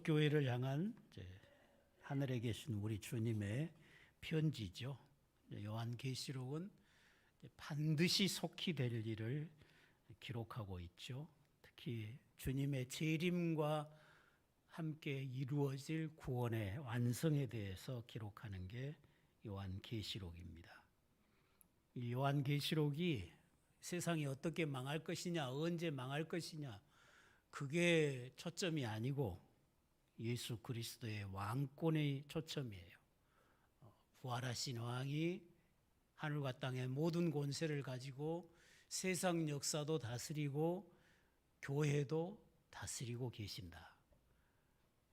교회를 향한 하늘에 계신 우리 주님의 편지죠. 요한계시록은 반드시 속히 될 일을 기록하고 있죠. 특히 주님의 재림과 함께 이루어질 구원의 완성에 대해서 기록하는 게 요한계시록입니다. 이 요한계시록이 세상이 어떻게 망할 것이냐, 언제 망할 것이냐, 그게 초점이 아니고 예수 그리스도의 왕권의 초점이에요. 부활하신 왕이 하늘과 땅의 모든 권세를 가지고 세상 역사도 다스리고 교회도 다스리고 계신다.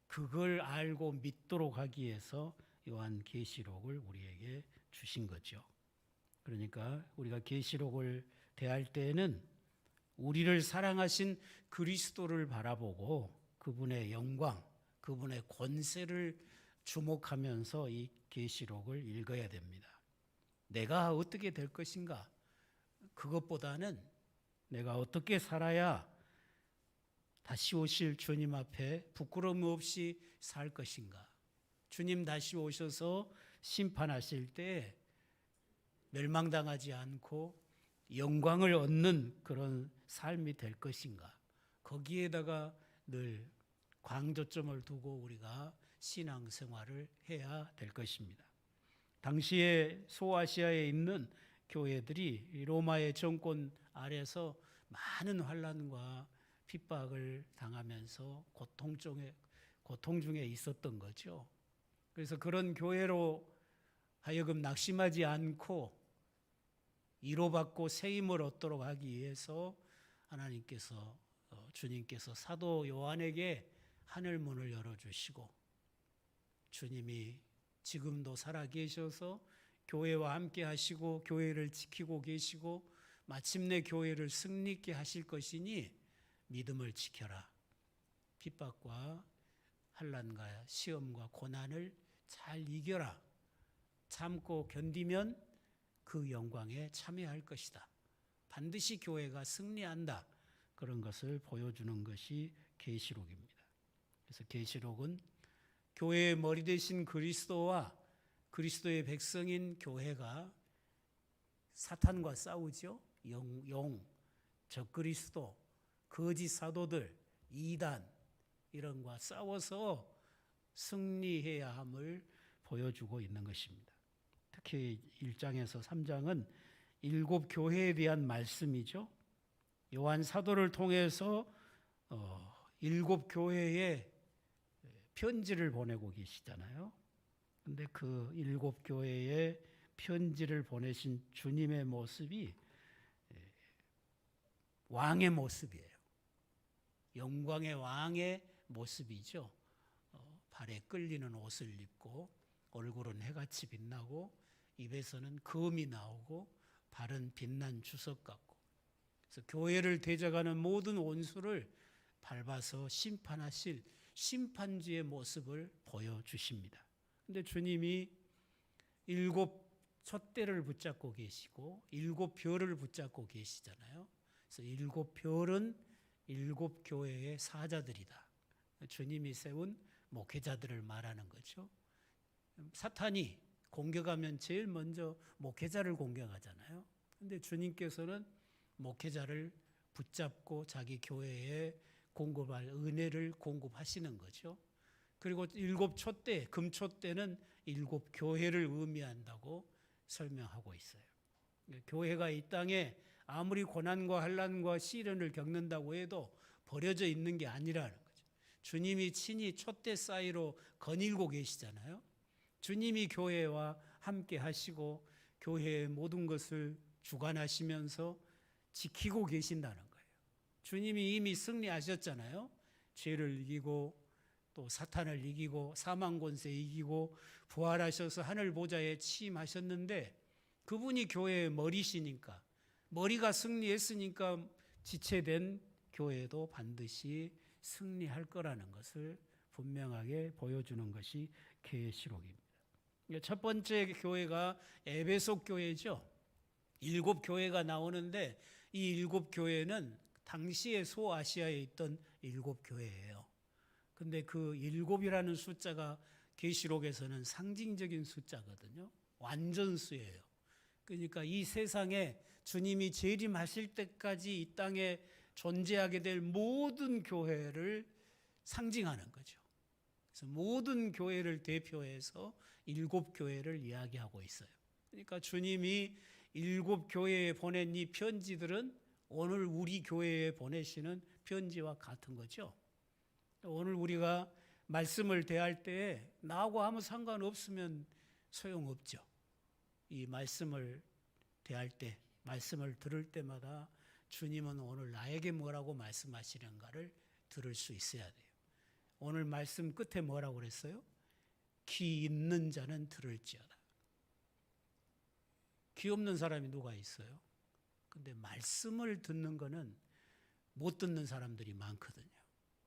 그걸 알고 믿도록 하기 위해서 요한계시록을 우리에게 주신 거죠. 그러니까 우리가 계시록을 대할 때에는 우리를 사랑하신 그리스도를 바라보고 그분의 영광, 그분의 권세를 주목하면서 이 계시록을 읽어야 됩니다. 내가 어떻게 될 것인가? 그것보다는 내가 어떻게 살아야 다시 오실 주님 앞에 부끄러움 없이 살 것인가? 주님 다시 오셔서 심판하실 때 멸망당하지 않고 영광을 얻는 그런 삶이 될 것인가? 거기에다가 늘 강조점을 두고 우리가 신앙생활을 해야 될 것입니다. 당시에 소아시아에 있는 교회들이 로마의 정권 아래서 많은 환난과 핍박을 당하면서 고통 중에 있었던 거죠. 그래서 그런 교회로 하여금 낙심하지 않고 위로받고 세임을 얻도록 하기 위해서 하나님께서 주님께서 사도 요한에게 하늘 문을 열어주시고 주님이 지금도 살아계셔서 교회와 함께 하시고 교회를 지키고 계시고 마침내 교회를 승리케 하실 것이니 믿음을 지켜라. 핍박과 환난과 시험과 고난을 잘 이겨라. 참고 견디면 그 영광에 참여할 것이다. 반드시 교회가 승리한다. 그런 것을 보여주는 것이 계시록입니다. 그래서 계시록은 교회의 머리 되신 그리스도와 그리스도의 백성인 교회가 사탄과 싸우죠. 적그리스도, 거짓 사도들, 이단 이런 것과 싸워서 승리해야 함을 보여주고 있는 것입니다. 특히 1장에서 3장은 7 교회에 대한 말씀이죠. 요한 사도를 통해서 7 교회에 편지를 보내고 계시잖아요. 근데 그 7 교회에 편지를 보내신 주님의 모습이 왕의 모습이에요. 영광의 왕의 모습이죠. 발에 끌리는 옷을 입고 얼굴은 해같이 빛나고 입에서는 금이 나오고 발은 빛난 주석 같고, 그래서 교회를 대적하는 모든 원수를 밟아서 심판하실 심판주의 모습을 보여주십니다. 그런데 주님이 7 촛대를 붙잡고 계시고 7 별을 붙잡고 계시잖아요. 그래서 7 별은 7 교회의 사자들이다. 주님이 세운 목회자들을 말하는 거죠. 사탄이 공격하면 제일 먼저 목회자를 공격하잖아요. 그런데 주님께서는 목회자를 붙잡고 자기 교회에 공급할 은혜를 공급하시는 거죠. 그리고 7 촛대, 금촛대는 7 교회를 의미한다고 설명하고 있어요. 교회가 이 땅에 아무리 고난과 환난과 시련을 겪는다고 해도 버려져 있는 게 아니라는 거죠. 주님이 친히 촛대 사이로 거닐고 계시잖아요. 주님이 교회와 함께 하시고 교회의 모든 것을 주관하시면서 지키고 계신다는 거예요. 주님이 이미 승리하셨잖아요. 죄를 이기고 또 사탄을 이기고 사망 권세 이기고 부활하셔서 하늘 보좌에 취임하셨는데 그분이 교회의 머리시니까, 머리가 승리했으니까 지체된 교회도 반드시 승리할 거라는 것을 분명하게 보여주는 것이 계시록입니다. 첫 번째 교회가 에베소 교회죠. 7 교회가 나오는데 이 7 교회는 당시에 소아시아에 있던 7 교회예요. 근데 그 일곱이라는 숫자가 계시록에서는 상징적인 숫자거든요. 완전수예요. 그러니까 이 세상에 주님이 재림하실 때까지 이 땅에 존재하게 될 모든 교회를 상징하는 거죠. 그래서 모든 교회를 대표해서 일곱 교회를 이야기하고 있어요. 그러니까 주님이 일곱 교회에 보낸 이 편지들은 오늘 우리 교회에 보내시는 편지와 같은 거죠. 오늘 우리가 말씀을 대할 때에 나하고 아무 상관없으면 소용없죠. 이 말씀을 대할 때, 말씀을 들을 때마다 주님은 오늘 나에게 뭐라고 말씀하시는가를 들을 수 있어야 돼요. 오늘 말씀 끝에 뭐라고 그랬어요? 귀 있는 자는 들을지어다. 귀 없는 사람이 누가 있어요? 근데 말씀을 듣는 거는 못 듣는 사람들이 많거든요.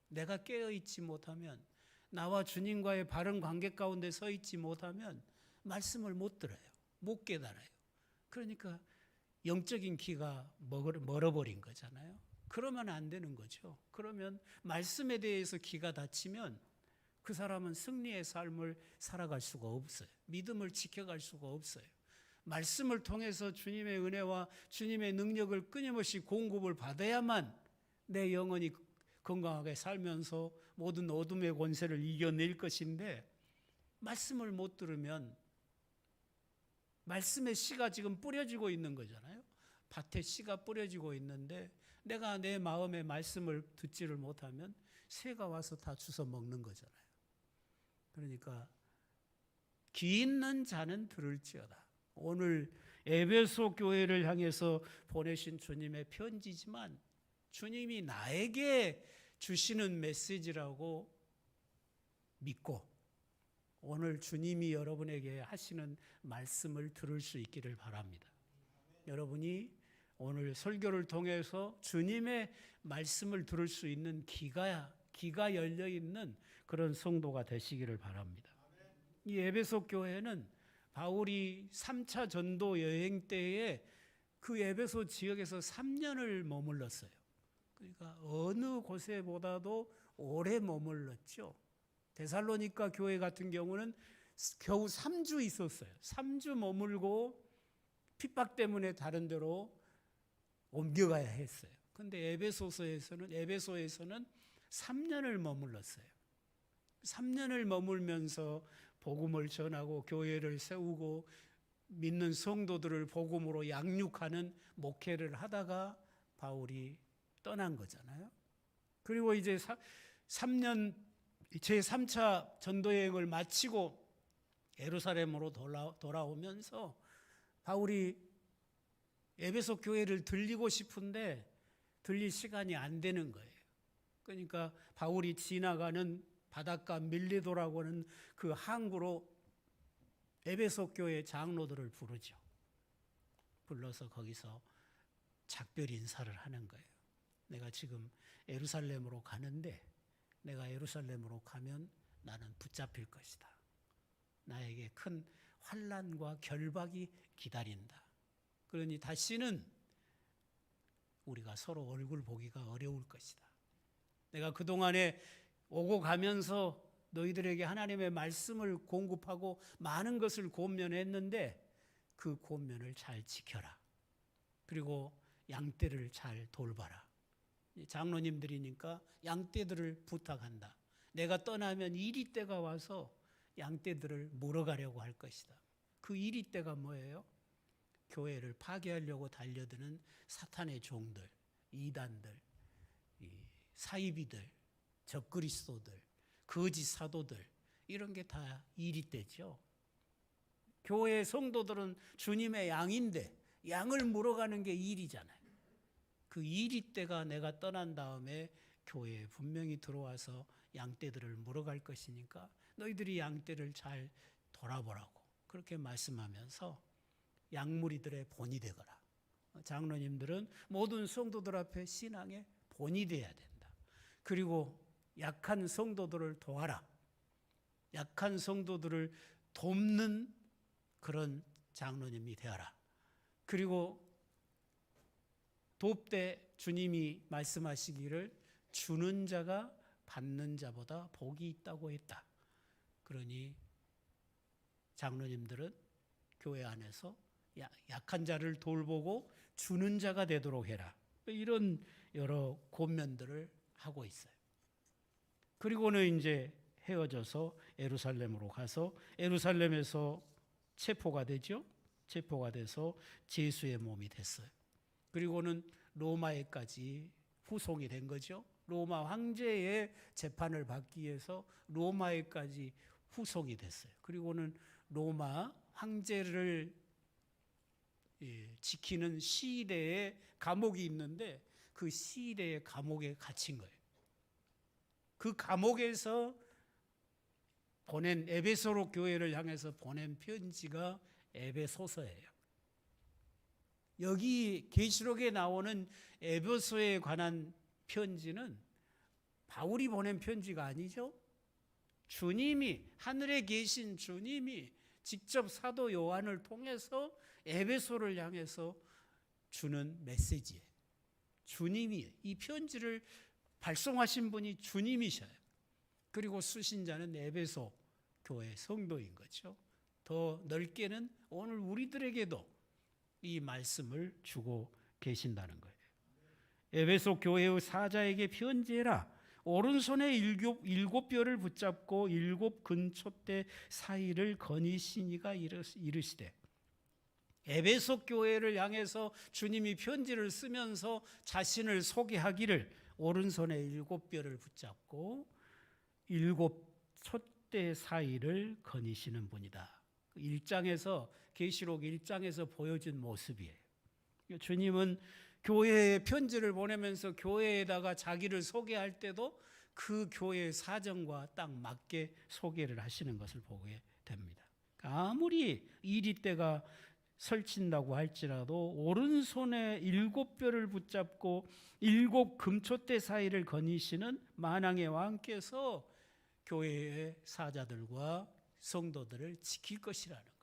내가 깨어있지 못하면, 나와 주님과의 바른 관계 가운데 서 있지 못하면 말씀을 못 들어요. 못 깨달아요. 그러니까 영적인 귀가 멀어버린 거잖아요. 그러면 안 되는 거죠. 그러면 말씀에 대해서 귀가 닫히면 그 사람은 승리의 삶을 살아갈 수가 없어요. 믿음을 지켜갈 수가 없어요. 말씀을 통해서 주님의 은혜와 주님의 능력을 끊임없이 공급을 받아야만 내 영혼이 건강하게 살면서 모든 어둠의 권세를 이겨낼 것인데, 말씀을 못 들으면 말씀의 씨가 지금 뿌려지고 있는 거잖아요. 밭에 씨가 뿌려지고 있는데 내가 내 마음의 말씀을 듣지를 못하면 새가 와서 다 주워 먹는 거잖아요. 그러니까 귀 있는 자는 들을지어다. 오늘 에베소 교회를 향해서 보내신 주님의 편지지만 주님이 나에게 주시는 메시지라고 믿고 오늘 주님이 여러분에게 하시는 말씀을 들을 수 있기를 바랍니다. 여러분이 오늘 설교를 통해서 주님의 말씀을 들을 수 있는 귀가 열려 있는 그런 성도가 되시기를 바랍니다. 이 에베소 교회는 바울이 3차 전도 여행 때에 그 에베소 지역에서 3년을 머물렀어요. 그러니까 어느 곳에보다도 오래 머물렀죠. 데살로니가 교회 같은 경우는 겨우 3주 있었어요. 3주 머물고 핍박 때문에 다른 데로 옮겨가야 했어요. 근데 에베소에서는 3년을 머물렀어요. 3년을 머물면서 복음을 전하고 교회를 세우고 믿는 성도들을 복음으로 양육하는 목회를 하다가 바울이 떠난 거잖아요. 그리고 이제 3년 제3차 전도여행을 마치고 예루살렘으로 돌아오면서 바울이 에베소 교회를 들리고 싶은데 들릴 시간이 안 되는 거예요. 그러니까 바울이 지나가는 바닷가 밀리도라고 하는 그 항구로 에베소 교회 장로들을 부르죠. 불러서 거기서 작별 인사를 하는 거예요. 내가 지금 예루살렘으로 가는데 내가 예루살렘으로 가면 나는 붙잡힐 것이다. 나에게 큰 환난과 결박이 기다린다. 그러니 다시는 우리가 서로 얼굴 보기가 어려울 것이다. 내가 그동안에 오고 가면서 너희들에게 하나님의 말씀을 공급하고 많은 것을 권면했는데 그 권면을 잘 지켜라. 그리고 양떼를 잘 돌봐라. 장로님들이니까 양떼들을 부탁한다. 내가 떠나면 이리떼가 와서 양떼들을 물어가려고 할 것이다. 그 이리떼가 뭐예요? 교회를 파괴하려고 달려드는 사탄의 종들, 이단들, 사이비들, 적그리스도들, 거짓 사도들, 이런 게 다 이리떼죠. 교회 성도들은 주님의 양인데 양을 물어가는 게 일이잖아요. 그 이리떼가 내가 떠난 다음에 교회에 분명히 들어와서 양떼들을 물어갈 것이니까 너희들이 양떼를 잘 돌아보라고 그렇게 말씀하면서 양무리들의 본이 되거라. 장로님들은 모든 성도들 앞에 신앙의 본이 되어야 된다. 그리고 약한 성도들을 도와라. 약한 성도들을 돕는 그런 장로님이 되어라. 그리고 돕되 주님이 말씀하시기를 주는 자가 받는 자보다 복이 있다고 했다. 그러니 장로님들은 교회 안에서 약한 자를 돌보고 주는 자가 되도록 해라. 이런 여러 권면들을 하고 있어요. 그리고는 이제 헤어져서 예루살렘으로 가서 예루살렘에서 체포가 되죠. 체포가 돼서 제수의 몸이 됐어요. 그리고는 로마에까지 후송이 된 거죠. 로마 황제의 재판을 받기 위해서 로마에까지 후송이 됐어요. 그리고는 로마 황제를 지키는 시대의 감옥이 있는데 그 시대의 감옥에 갇힌 거예요. 그 감옥에서 보낸 에베소로 교회를 향해서 보낸 편지가 에베소서예요. 여기 계시록에 나오는 에베소에 관한 편지는 바울이 보낸 편지가 아니죠. 주님이, 하늘에 계신 주님이 직접 사도 요한을 통해서 에베소를 향해서 주는 메시지예요. 주님이 이 편지를 발송하신 분이 주님이셔요. 그리고 수신자는 에베소 교회 성도인 거죠. 더 넓게는 오늘 우리들에게도 이 말씀을 주고 계신다는 거예요. 에베소 교회의 사자에게 편지해라. 오른손에 일곱 뼈를 붙잡고 일곱 근초대 사이를 거니시니가 이르시되. 에베소 교회를 향해서 주님이 편지를 쓰면서 자신을 소개하기를 오른손에 일곱 뼈를 붙잡고 일곱 촛대 사이를 거니시는 분이다. 1장에서 계시록 1장에서 보여준 모습이에요. 주님은 교회에 편지를 보내면서 교회에다가 자기를 소개할 때도 그 교회의 사정과 딱 맞게 소개를 하시는 것을 보게 됩니다. 아무리 이리때가 설친다고 할지라도 오른손에 일곱 뼈를 붙잡고 일곱 금촛대 사이를 거니시는 만왕의 왕께서 교회의 사자들과 성도들을 지킬 것이라는 거예요.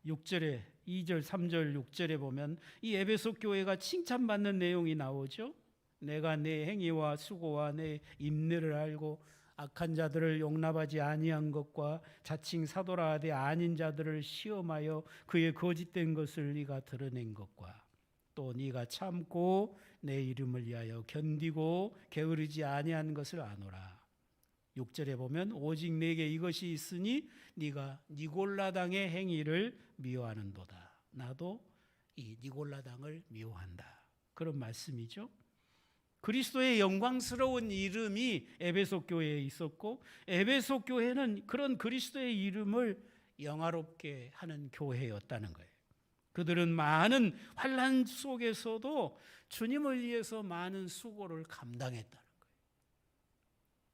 6절에 2절, 3절, 6절에 보면 이 에베소 교회가 칭찬받는 내용이 나오죠. 내가 내 행위와 수고와 내 인내를 알고 악한 자들을 용납하지 아니한 것과 자칭 사도라 하되 아닌 자들을 시험하여 그의 거짓된 것을 네가 드러낸 것과 또 네가 참고 내 이름을 위하여 견디고 게으르지 아니한 것을 아노라. 6절에 보면 오직 내게 이것이 있으니 네가 니골라당의 행위를 미워하는도다. 나도 이 니골라당을 미워한다. 그런 말씀이죠. 그리스도의 영광스러운 이름이 에베소 교회에 있었고 에베소 교회는 그런 그리스도의 이름을 영화롭게 하는 교회였다는 거예요. 그들은 많은 환난 속에서도 주님을 위해서 많은 수고를 감당했다는 거예요.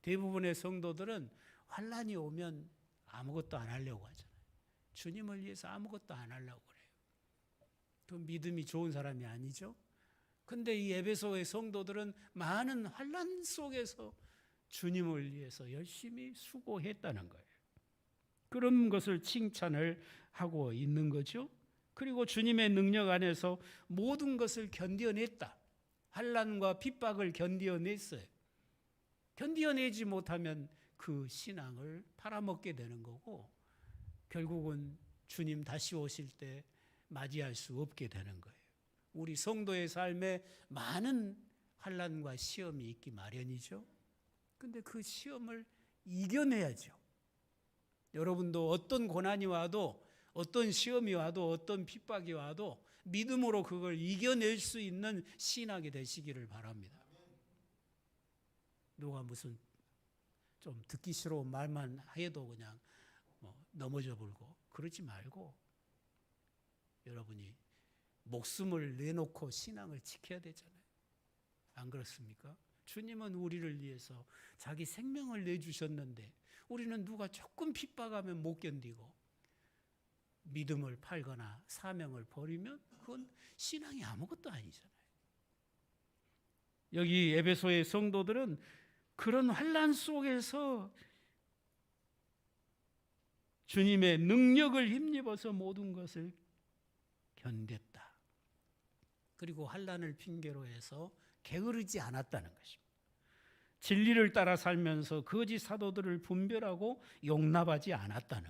대부분의 성도들은 환난이 오면 아무것도 안 하려고 하잖아요. 주님을 위해서 아무것도 안 하려고 그래요. 그 믿음이 좋은 사람이 아니죠. 근데 이 에베소의 성도들은 많은 환난 속에서 주님을 위해서 열심히 수고했다는 거예요. 그런 것을 칭찬을 하고 있는 거죠. 그리고 주님의 능력 안에서 모든 것을 견뎌냈다. 환난과 핍박을 견뎌냈어요. 견뎌내지 못하면 그 신앙을 팔아먹게 되는 거고 결국은 주님 다시 오실 때 맞이할 수 없게 되는 거예요. 우리 성도의 삶에 많은 환난과 시험이 있기 마련이죠. 근데 그 시험을 이겨내야죠. 여러분도 어떤 고난이 와도 어떤 시험이 와도 어떤 핍박이 와도 믿음으로 그걸 이겨낼 수 있는 신앙이 되시기를 바랍니다. 누가 무슨 좀 듣기 싫은 말만 해도 그냥 넘어져 버리고 그러지 말고 여러분이 목숨을 내놓고 신앙을 지켜야 되잖아요. 안 그렇습니까? 주님은 우리를 위해서 자기 생명을 내주셨는데 우리는 누가 조금 핍박하면 못 견디고 믿음을 팔거나 사명을 버리면 그건 신앙이 아무것도 아니잖아요. 여기 에베소의 성도들은 그런 환난 속에서 주님의 능력을 힘입어서 모든 것을 견뎠다. 그리고 환난을 핑계로 해서 게으르지 않았다는 것입니다. 진리를 따라 살면서 거짓 사도들을 분별하고 용납하지 않았다는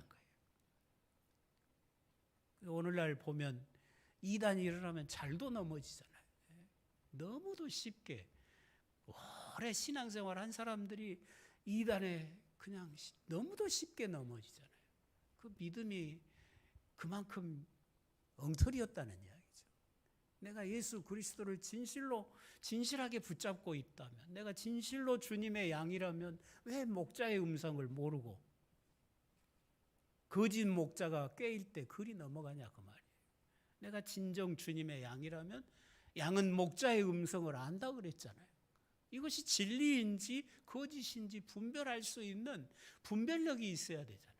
거예요. 오늘날 보면 이단이 일어나면 잘도 넘어지잖아요. 너무도 쉽게 오래 신앙생활 한 사람들이 이단에 그냥 너무도 쉽게 넘어지잖아요. 그 믿음이 그만큼 엉터리였다는 이야기죠. 내가 예수 그리스도를 진실하게 붙잡고 있다면, 내가 진실로 주님의 양이라면 왜 목자의 음성을 모르고 거짓 목자가 꾀일 때 그리 넘어가냐 그 말이에요. 내가 진정 주님의 양이라면 양은 목자의 음성을 안다 그랬잖아요. 이것이 진리인지 거짓인지 분별할 수 있는 분별력이 있어야 되잖아요.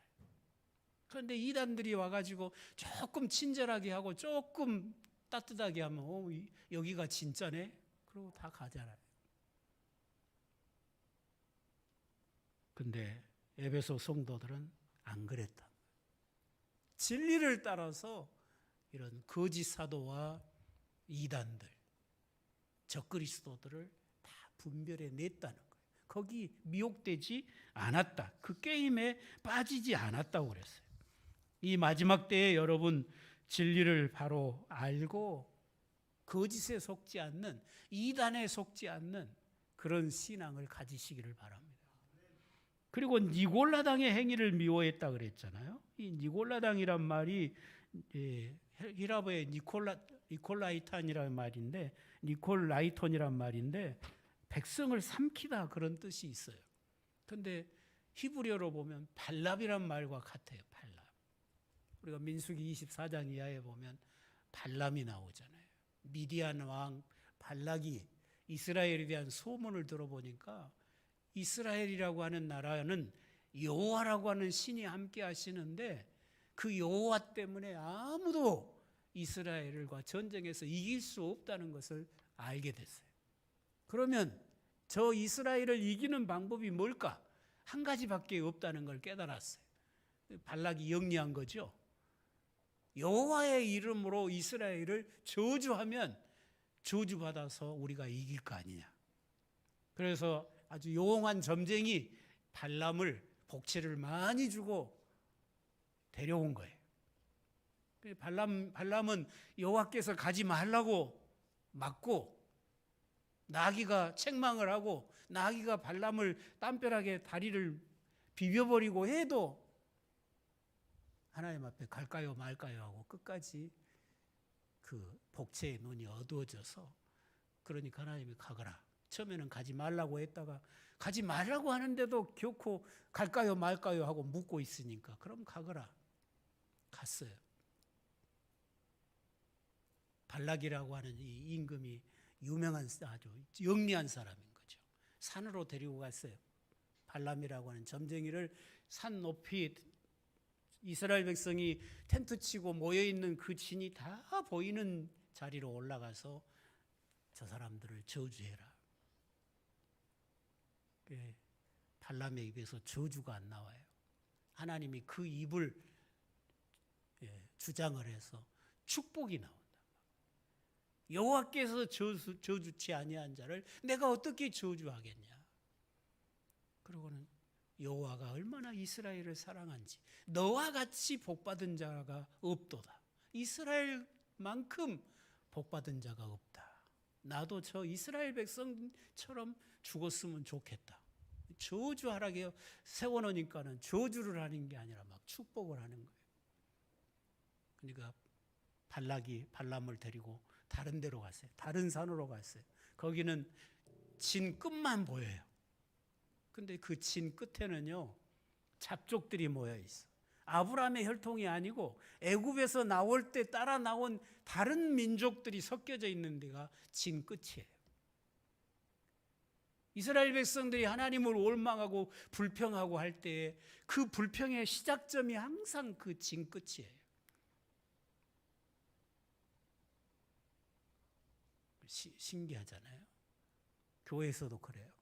그런데 이단들이 와가지고 조금 친절하게 하고 조금 따뜻하게 하면 여기가 진짜네? 그러고 다 가잖아요. 근데 에베소 성도들은 안 그랬다. 진리를 따라서 이런 거짓 사도와 이단들, 적그리스도들을 다 분별해 냈다는 거예요. 거기 미혹되지 않았다. 그 게임에 빠지지 않았다고 그랬어요. 이 마지막 때에 여러분 진리를 바로 알고 거짓에 속지 않는, 이단에 속지 않는 그런 신앙을 가지시기를 바랍니다. 그리고 니골라당의 행위를 미워했다 그랬잖아요. 이 니골라당이란 말이 히라보의 니콜라이탄이라는 말인데, 니콜라이톤이란 말인데 백성을 삼키다 그런 뜻이 있어요. 그런데 히브리어로 보면 발람이란 말과 같아요. 발람. 우리가 민수기 24장 이하에 보면 발람이 나오잖아요. 미디안 왕 발락이 이스라엘에 대한 소문을 들어보니까 이스라엘이라고 하는 나라는 여호와라고 하는 신이 함께 하시는데 그 여호와 때문에 아무도 이스라엘과 전쟁에서 이길 수 없다는 것을 알게 됐어요. 그러면 저 이스라엘을 이기는 방법이 뭘까? 한 가지밖에 없다는 걸 깨달았어요. 발락이 영리한 거죠. 여호와의 이름으로 이스라엘을 저주하면 저주받아서 우리가 이길 거 아니냐. 그래서 아주 용한 점쟁이 발람을 복채를 많이 주고 데려온 거예요. 발람은 여호와께서 가지 말라고 막고 나귀가 책망을 하고 나귀가 발람을 땀벼락에 다리를 비벼버리고 해도 하나님 앞에 갈까요 말까요 하고 끝까지 그 복채의 눈이 어두워져서, 그러니까 하나님이 가거라. 처음에는 가지 말라고 했다가 가지 말라고 하는데도 결코 갈까요 말까요 하고 묻고 있으니까 그럼 가거라. 갔어요. 발락이라고 하는 이 임금이 유명한 아주 영리한 사람인 거죠. 산으로 데리고 갔어요. 발람이라고 하는 점쟁이를 산 높이, 이스라엘 백성이 텐트 치고 모여있는 그 진이 다 보이는 자리로 올라가서 저 사람들을 저주해라. 발람의 입에서 저주가 안 나와요. 하나님이 그 입을 주장을 해서 축복이 나온다. 여호와께서 저주치 아니한 자를 내가 어떻게 저주하겠냐. 그러고는 여호와가 얼마나 이스라엘을 사랑한지, 너와 같이 복받은 자가 없도다. 이스라엘만큼 복받은 자가 없다. 나도 저 이스라엘 백성처럼 죽었으면 좋겠다. 저주하라게 세워놓으니까는 저주를 하는 게 아니라 막 축복을 하는 거예요. 그러니까 발락이 발람을 데리고 다른 데로 갔어요. 다른 산으로 갔어요. 거기는 진 끝만 보여요. 근데 그 진 끝에는요, 잡족들이 모여 있어. 아브라함의 혈통이 아니고 애굽에서 나올 때 따라 나온 다른 민족들이 섞여져 있는 데가 진 끝이에요. 이스라엘 백성들이 하나님을 원망하고 불평하고 할 때 그 불평의 시작점이 항상 그 진 끝이에요. 신기하잖아요. 교회에서도 그래요.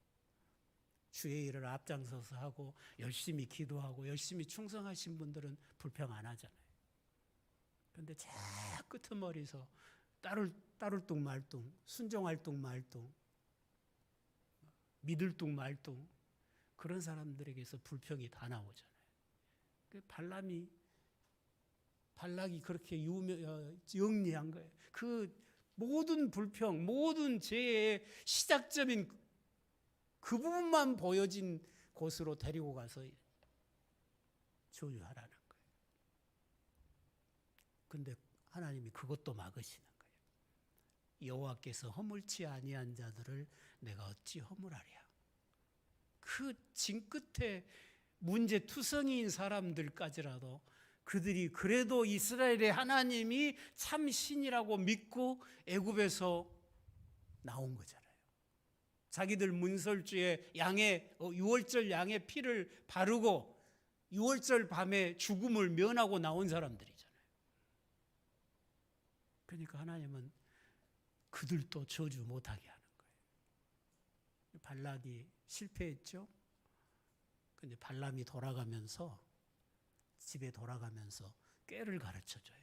주의 일을 앞장서서 하고 열심히 기도하고 열심히 충성하신 분들은 불평 안 하잖아요. 그런데 제 끄트머리에서 따를 뚱 말뚱, 순종할 뚱 말뚱, 믿을 뚱 말뚱, 그런 사람들에게서 불평이 다 나오잖아요. 발락이 그렇게 영리한 거예요. 그 모든 불평, 모든 죄의 시작점인 그 부분만 보여진 곳으로 데리고 가서 저주하라는 거예요. 근데 하나님이 그것도 막으시는 거예요. 여호와께서 허물치 아니한 자들을 내가 어찌 허물하랴. 그 징끝에 문제투성이인 사람들까지라도 그들이 그래도 이스라엘의 하나님이 참 신이라고 믿고 애굽에서 나온 거잖아요. 자기들 문설주에 유월절 양의 피를 바르고 유월절 밤에 죽음을 면하고 나온 사람들이잖아요. 그러니까 하나님은 그들도 저주 못하게 하는 거예요. 발락이 실패했죠. 근데 발람이 집에 돌아가면서 꾀를 가르쳐줘요.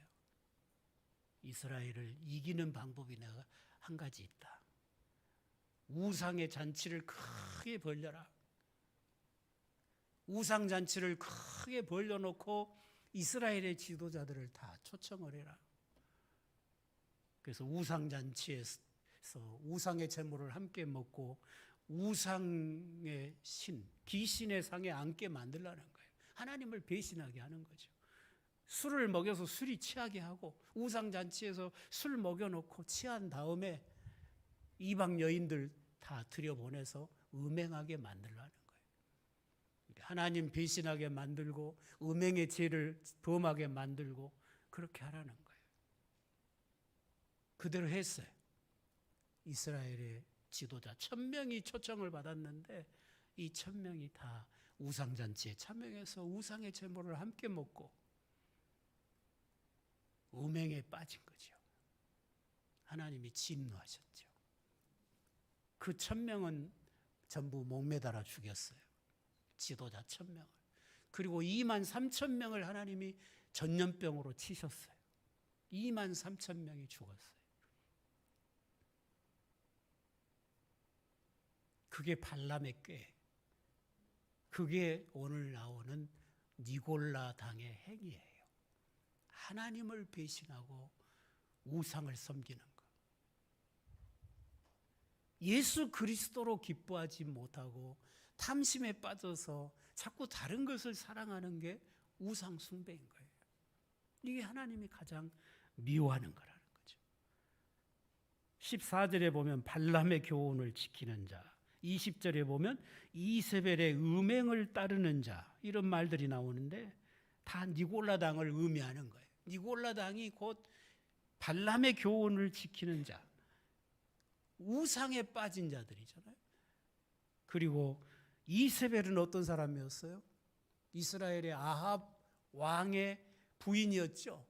이스라엘을 이기는 방법이 내가 한 가지 있다. 우상의 잔치를 크게 벌려라. 우상 잔치를 크게 벌려놓고 이스라엘의 지도자들을 다 초청을 해라. 그래서 우상 잔치에서 우상의 제물을 함께 먹고 우상의 신, 귀신의 상에 앉게 만들라는 거예요. 하나님을 배신하게 하는 거죠. 술을 먹여서 술이 취하게 하고 우상 잔치에서 술 먹여놓고 취한 다음에 이방 여인들 다 들여보내서 음행하게 만들라는 거예요. 하나님 배신하게 만들고 음행의 죄를 범하게 만들고 그렇게 하라는 거예요. 그대로 했어요. 이스라엘의 지도자 1000명이 초청을 받았는데 이 1000명이 다 우상잔치에 참여해서 우상의 제물을 함께 먹고 음행에 빠진 거죠. 하나님이 진노하셨죠. 그 1000명은 전부 목매달아 죽였어요. 지도자 1000명을. 그리고 23,000명을 하나님이 전염병으로 치셨어요. 23,000명이 죽었어요. 그게 발람의 꾀. 그게 오늘 나오는 니골라 당의 행위예요. 하나님을 배신하고 우상을 섬기는 것. 예수 그리스도로 기뻐하지 못하고 탐심에 빠져서 자꾸 다른 것을 사랑하는 게 우상 숭배인 거예요. 이게 하나님이 가장 미워하는 거라는 거죠. 14절에 보면 발람의 교훈을 지키는 자, 20절에 보면 이세벨의 음행을 따르는 자, 이런 말들이 나오는데 다 니골라 당을 의미하는 거예요. 니골라 당이 곧 발람의 교훈을 지키는 자, 우상에 빠진 자들이잖아요. 그리고 이세벨은 어떤 사람이었어요? 이스라엘의 아합 왕의 부인이었죠.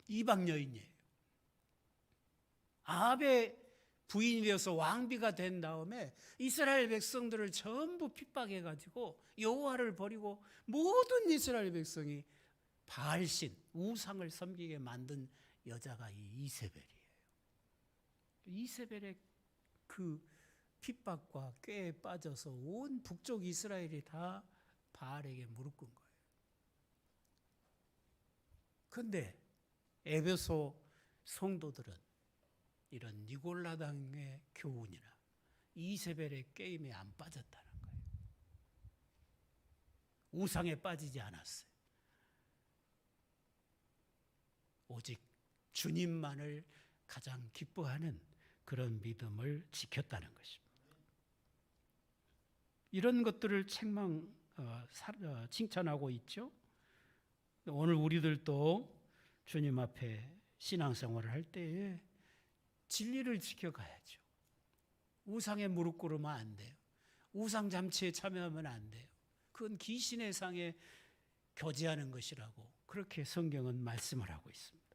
이방 여인이에요. 아합의 부인이 되어서 왕비가 된 다음에 이스라엘 백성들을 전부 핍박해가지고 여호와를 버리고 모든 이스라엘 백성이 바알신, 우상을 섬기게 만든 여자가 이 이세벨이에요. 이세벨의 그 핍박과 꾀에 빠져서 온 북쪽 이스라엘이 다 바알에게 무릎 꿇은 거예요. 그런데 에베소 성도들은 이런 니골라당의 교훈이나 이세벨의 게임에 안 빠졌다는 거예요. 우상에 빠지지 않았어요. 오직 주님만을 가장 기뻐하는 그런 믿음을 지켰다는 것입니다. 이런 것들을 칭찬하고 있죠. 오늘 우리들도 주님 앞에 신앙생활을 할 때에 진리를 지켜가야죠. 우상에 무릎 꿇으면 안 돼요. 우상 잠치에 참여하면 안 돼요. 그건 귀신의 상에 교제하는 것이라고 그렇게 성경은 말씀을 하고 있습니다.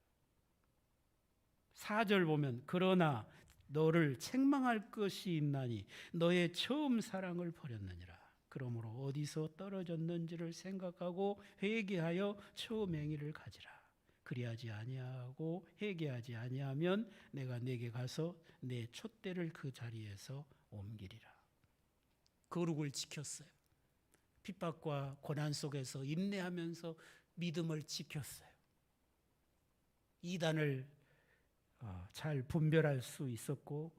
4절 보면 그러나 너를 책망할 것이 있나니 너의 처음 사랑을 버렸느니라. 그러므로 어디서 떨어졌는지를 생각하고 회개하여 처음 행위를 가지라. 그리하지 아니하고 회개하지 아니하면 내가 네게 가서 내 촛대를 그 자리에서 옮기리라. 거룩을 지켰어요. 핍박과 고난 속에서 인내하면서 믿음을 지켰어요. 이단을 잘 분별할 수 있었고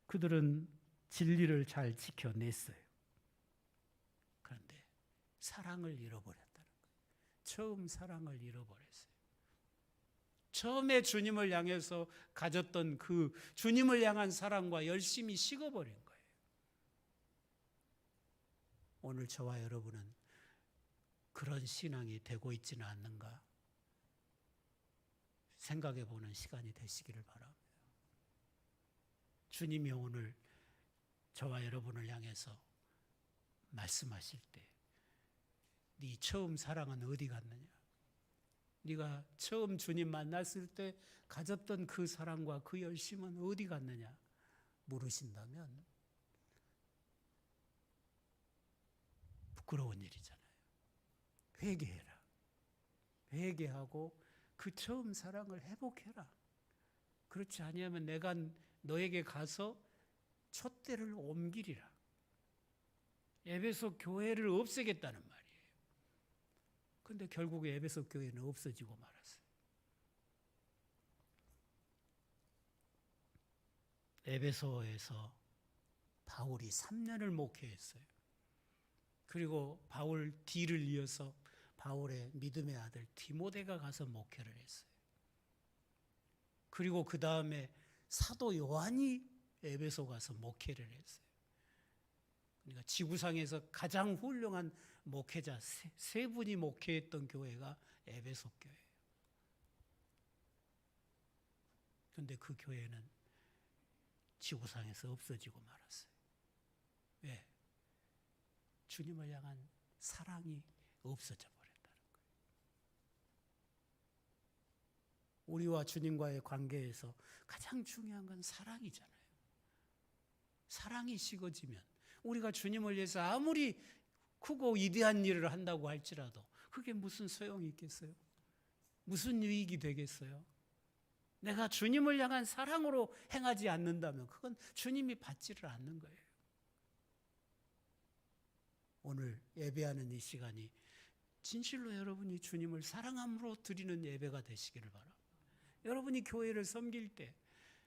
그들은 진리를 잘 지켜냈어요. 그런데 사랑을 잃어버렸다는 거예요. 처음 사랑을 잃어버렸어요. 처음에 주님을 향해서 가졌던 그 주님을 향한 사랑과 열심이 식어버린 거예요. 오늘 저와 여러분은 그런 신앙이 되고 있지는 않는가 생각해 보는 시간이 되시기를 바랍니다. 주님이 오늘 저와 여러분을 향해서 말씀하실 때 네 처음 사랑은 어디 갔느냐? 네가 처음 주님 만났을 때 가졌던 그 사랑과 그 열심은 어디 갔느냐? 물으신다면 부끄러운 일이잖아요. 회개해라. 회개하고 그 처음 사랑을 회복해라. 그렇지 아니하면 내가 너에게 가서 촛대를 옮기리라. 에베소 교회를 없애겠다는 말이에요. 그런데 결국에 에베소 교회는 없어지고 말았어요. 에베소에서 바울이 3년을 목회했어요. 그리고 바울 뒤를 이어서 바울의 믿음의 아들 디모데가 가서 목회를 했어요. 그리고 그 다음에 사도 요한이 에베소 가서 목회를 했어요. 그러니까 지구상에서 가장 훌륭한 목회자 세 분이 목회했던 교회가 에베소 교회예요. 그런데 그 교회는 지구상에서 없어지고 말았어요. 왜? 주님을 향한 사랑이 없어져 버렸다는 거예요. 우리와 주님과의 관계에서 가장 중요한 건 사랑이잖아요. 사랑이 식어지면 우리가 주님을 위해서 아무리 크고 위대한 일을 한다고 할지라도 그게 무슨 소용이 있겠어요? 무슨 유익이 되겠어요? 내가 주님을 향한 사랑으로 행하지 않는다면 그건 주님이 받지를 않는 거예요. 오늘 예배하는 이 시간이 진실로 여러분이 주님을 사랑함으로 드리는 예배가 되시기를 바랍니다. 여러분이 교회를 섬길 때,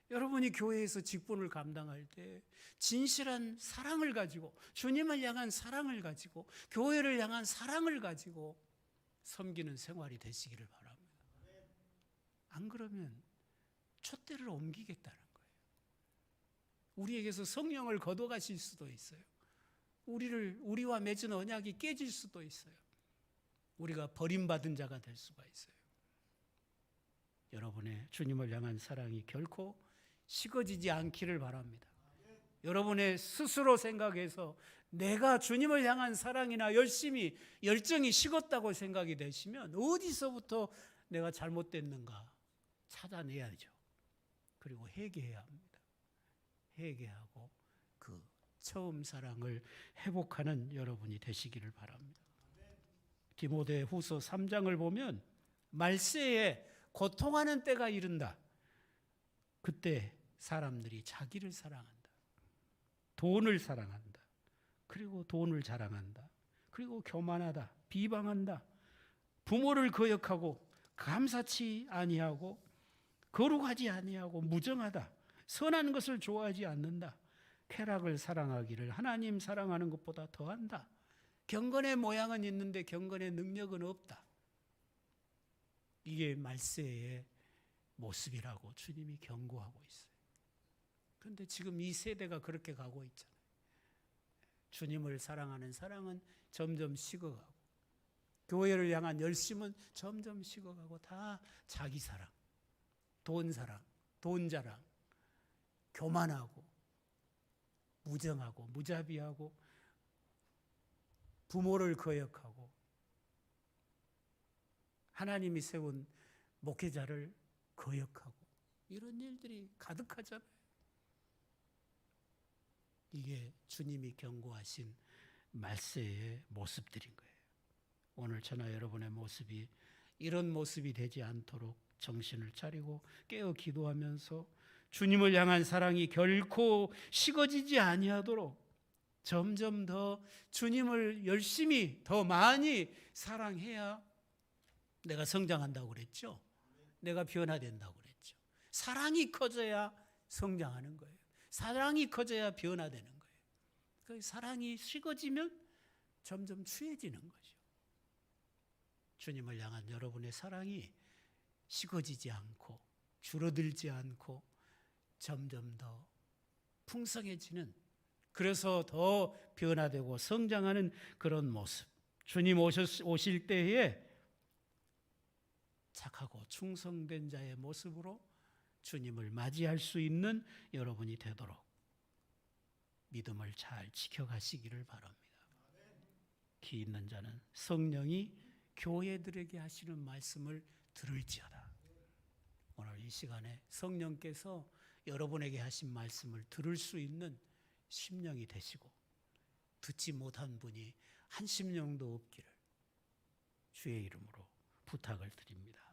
여러분이 교회에서 직분을 감당할 때 진실한 사랑을 가지고 주님을 향한 사랑을 가지고 교회를 향한 사랑을 가지고 섬기는 생활이 되시기를 바랍니다. 안 그러면 촛대를 옮기겠다는 거예요. 우리에게서 성령을 거둬가실 수도 있어요. 우리와 맺은 언약이 깨질 수도 있어요. 우리가 버림받은 자가 될 수가 있어요. 여러분의 주님을 향한 사랑이 결코 식어지지 않기를 바랍니다. 여러분의 스스로 생각해서 내가 주님을 향한 사랑이나 열정이 식었다고 생각이 되시면 어디서부터 내가 잘못됐는가 찾아내야죠. 그리고 회개해야 합니다. 회개하고 그 처음 사랑을 회복하는 여러분이 되시기를 바랍니다. 디모데 후서 3장을 보면 말세에 고통하는 때가 이른다. 그때 사람들이 자기를 사랑한다. 돈을 사랑한다. 그리고 돈을 자랑한다. 그리고 교만하다. 비방한다. 부모를 거역하고 감사치 아니하고 거룩하지 아니하고 무정하다. 선한 것을 좋아하지 않는다. 쾌락을 사랑하기를 하나님 사랑하는 것보다 더한다. 경건의 모양은 있는데 경건의 능력은 없다. 이게 말세의 모습이라고 주님이 경고하고 있어요. 그런데 지금 이 세대가 그렇게 가고 있잖아요. 주님을 사랑하는 사랑은 점점 식어가고 교회를 향한 열심은 점점 식어가고 다 자기 사랑, 돈 사랑, 돈 자랑, 교만하고 무정하고 무자비하고 부모를 거역하고 하나님이 세운 목회자를 거역하고 이런 일들이 가득하잖아요. 이게 주님이 경고하신 말세의 모습들인 거예요. 오늘 저나 여러분의 모습이 이런 모습이 되지 않도록 정신을 차리고 깨어 기도하면서 주님을 향한 사랑이 결코 식어지지 아니하도록 점점 더 주님을 열심히 더 많이 사랑해야 내가 성장한다고 그랬죠. 내가 변화된다고 그랬죠. 사랑이 커져야 성장하는 거예요. 사랑이 커져야 변화되는 거예요. 그 사랑이 식어지면 점점 추해지는 거죠. 주님을 향한 여러분의 사랑이 식어지지 않고 줄어들지 않고 점점 더 풍성해지는, 그래서 더 변화되고 성장하는 그런 모습, 주님 오실 때에 착하고 충성된 자의 모습으로 주님을 맞이할 수 있는 여러분이 되도록 믿음을 잘 지켜가시기를 바랍니다. 기 있는 자는 성령이 교회들에게 하시는 말씀을 들을지어다. 오늘 이 시간에 성령께서 여러분에게 하신 말씀을 들을 수 있는 심령이 되시고, 듣지 못한 분이 한 심령도 없기를 주의 이름으로 부탁을 드립니다.